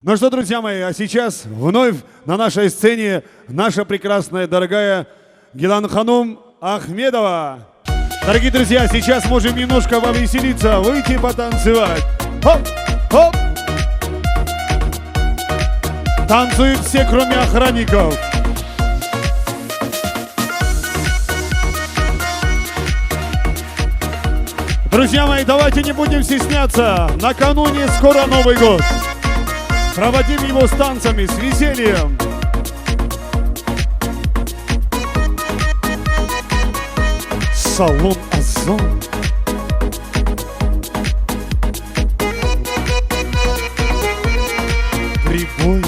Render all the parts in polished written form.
Ну что, друзья мои, а сейчас вновь на нашей сцене наша прекрасная, дорогая Гилан Ханум Ахмедова. Дорогие друзья, сейчас можем немножко повеселиться, выйти потанцевать. Хоп, хоп. Танцуют все, кроме охранников. Друзья мои, давайте не будем стесняться. Накануне скоро Новый год. Проводим его с танцами, с весельем. Салон Озон. Прибой.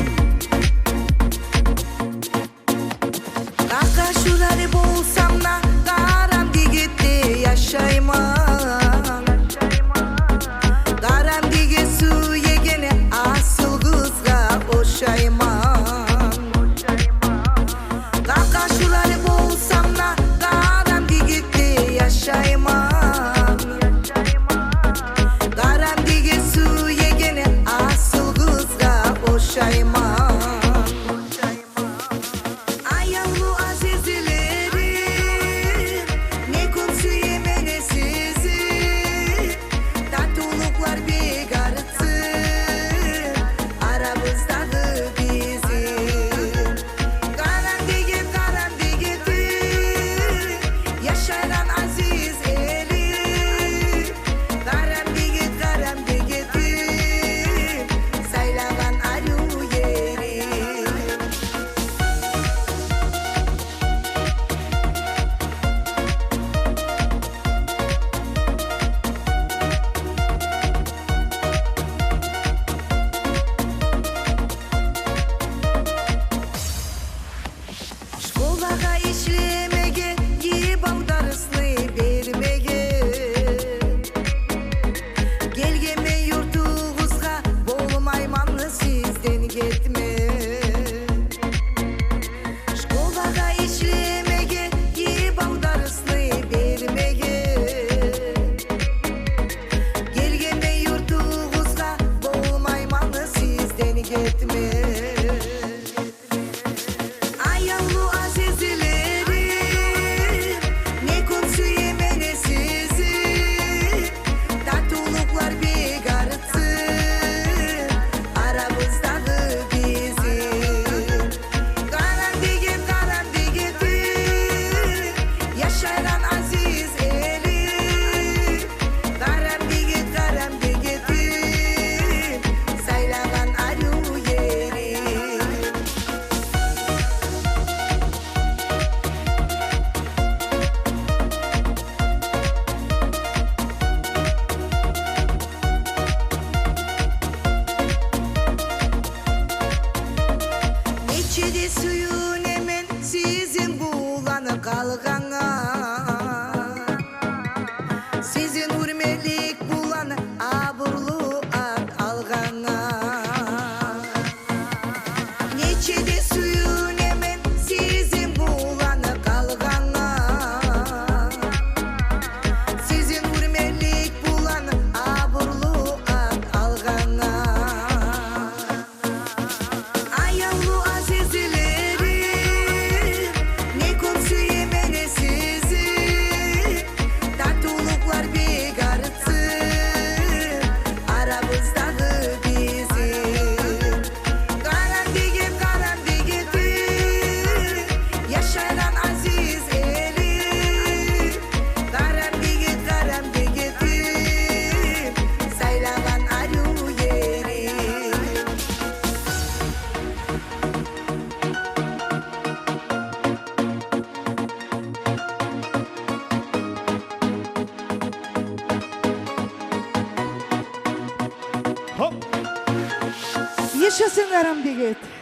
Yaşasın Aram Digit.